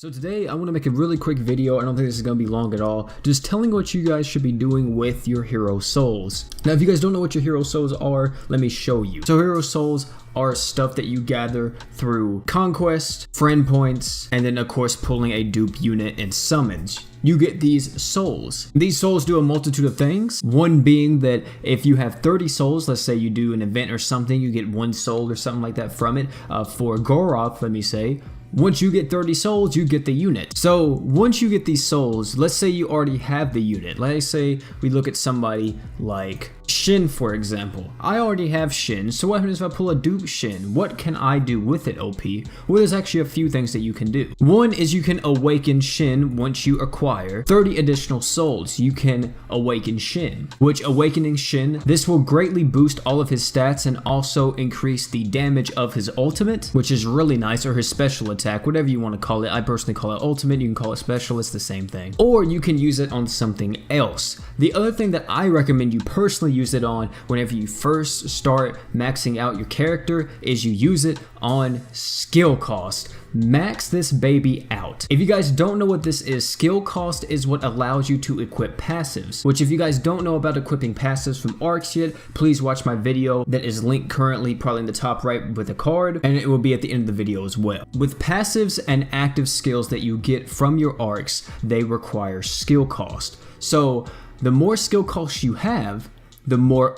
So today I want to make a really quick video. I don't think this is going to be long at all. Just telling what you guys should be doing with your hero souls. Now if you guys don't know what your hero souls are, let me show you. So hero souls are stuff that you gather through conquest, friend points, and then of course pulling a dupe unit and summons. You get these souls. These souls do a multitude of things. One being that if you have 30 souls, let's say you do an event or something, you get 1 soul or something like that from it. For Goroth, let me say, once you get 30 souls, you get the unit. So once you get these souls, let's say you already have the unit. Let's say we look at somebody like Shin, for example. I already have Shin, so what happens if I pull a dupe Shin? What can I do with it, OP? Well, there's actually a few things that you can do. One is you can awaken Shin once you acquire 30 additional souls. You can awaken Shin, which awakening Shin, this will greatly boost all of his stats and also increase the damage of his ultimate, which is really nice, or his special attack, whatever you want to call it. I personally call it ultimate, you can call it special, it's the same thing. Or you can use it on something else. The other thing that I recommend you personally use it on whenever you first start maxing out your character is you use it on skill cost. Max this baby out. If you guys don't know what this is, skill cost is what allows you to equip passives, which if you guys don't know about equipping passives from arcs yet, please watch my video that is linked currently probably in the top right with a card, and it will be at the end of the video as well. With passives and active skills that you get from your arcs, they require skill cost. So the more skill cost you have, the more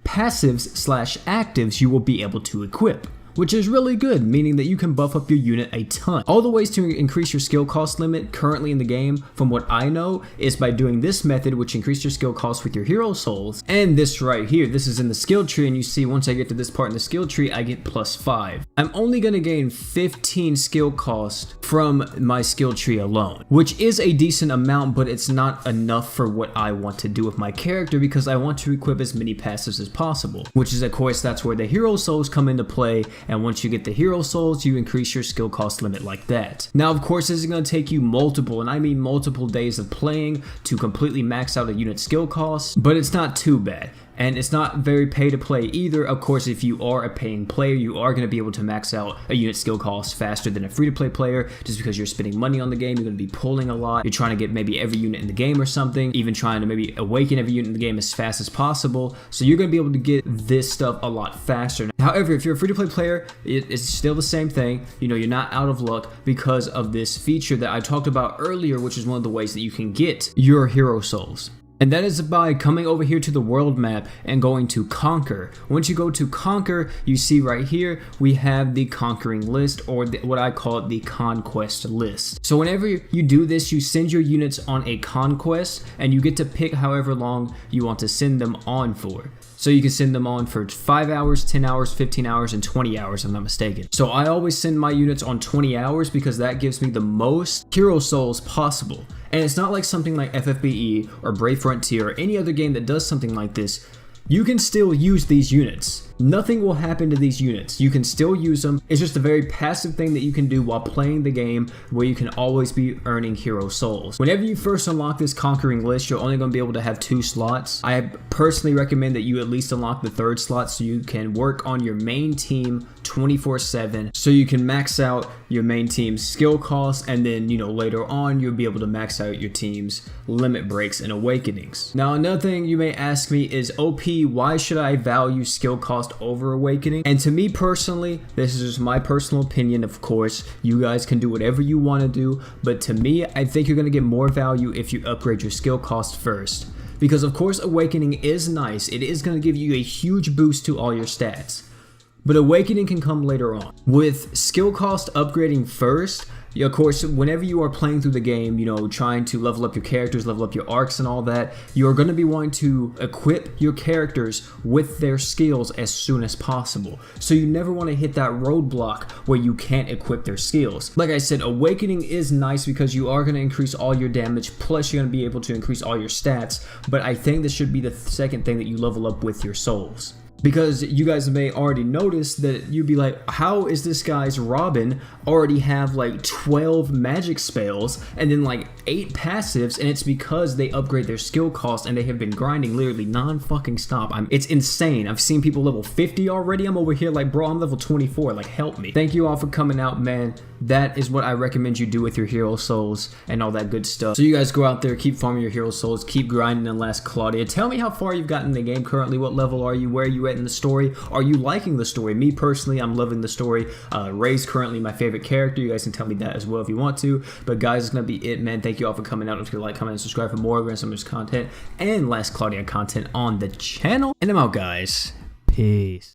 passives slash actives you will be able to equip, which is really good, meaning that you can buff up your unit a ton. All the ways to increase your skill cost limit currently in the game, from what I know, is by doing this method, which increases your skill cost with your hero souls, and this right here. This is in the skill tree, and you see once I get to this part in the skill tree, I get +5. I'm only going to gain 15 skill cost from my skill tree alone, which is a decent amount, but it's not enough for what I want to do with my character because I want to equip as many passives as possible, which is of course that's where the hero souls come into play. And once you get the hero souls, you increase your skill cost limit like that. Now, of course, this is going to take you multiple, and I mean multiple days of playing to completely max out a unit skill cost, but it's not too bad. And it's not very pay to play either. Of course, if you are a paying player, you are going to be able to max out a unit skill cost faster than a free to play player, just because you're spending money on the game. You're going to be pulling a lot. You're trying to get maybe every unit in the game or something, even trying to maybe awaken every unit in the game as fast as possible. So you're going to be able to get this stuff a lot faster. However, if you're a free to play player, it's still the same thing. You know, you're not out of luck because of this feature that I talked about earlier, which is one of the ways that you can get your hero souls. And that is by coming over here to the world map and going to Conquer. Once you go to Conquer, you see right here, we have the conquering list, or what I call it, the conquest list. So whenever you do this, you send your units on a conquest, and you get to pick however long you want to send them on for. So you can send them on for 5 hours, 10 hours, 15 hours, and 20 hours if I'm not mistaken. So I always send my units on 20 hours because that gives me the most hero souls possible. And it's not like something like FFBE or Brave Frontier or any other game that does something like this. You can still use these units. Nothing will happen to these units. You can still use them. It's just a very passive thing that you can do while playing the game, where you can always be earning hero souls. Whenever you first unlock this conquering list, you're only going to be able to have 2 slots. I personally recommend that you at least unlock the 3rd slot so you can work on your main team 24/7, so you can max out your main team's skill cost, and then, you know, later on you'll be able to max out your team's limit breaks and awakenings. Now, another thing you may ask me is, OP, why should I value skill cost over awakening? And to me personally, this is just my personal opinion. Of course, you guys can do whatever you want to do, but to me, I think you're going to get more value if you upgrade your skill cost first. Because of course, awakening is nice. It is going to give you a huge boost to all your stats. But awakening can come later on. With skill cost upgrading first, of course, whenever you are playing through the game, you know, trying to level up your characters, level up your arcs and all that, you're going to be wanting to equip your characters with their skills as soon as possible. So you never want to hit that roadblock where you can't equip their skills. Like I said, awakening is nice because you are going to increase all your damage, plus you're going to be able to increase all your stats, but I think this should be the second thing that you level up with your souls. Because you guys may already notice that you'd be like, how is this guy's Robin already have like 12 magic spells and then like 8 passives, and it's because they upgrade their skill cost and they have been grinding literally non-fucking stop. It's insane. I've seen people level 50 already. I'm over here like, bro, I'm level 24, like help me. Thank you all for coming out, man. That is what I recommend you do with your hero souls and all that good stuff. So you guys go out there, keep farming your hero souls, keep grinding and last Cloudia. Tell me how far you've gotten in the game currently. What level are you? Where are you at in the story? Are you liking the story? Me personally, I'm loving the story. Ray's currently my favorite character. You guys can tell me that as well if you want to. But guys, it's gonna be it, man. Thank you all for coming out. Don't forget to like, comment, and subscribe for more Grand Summers content and last Cloudia content on the channel. And I'm out, guys. Peace.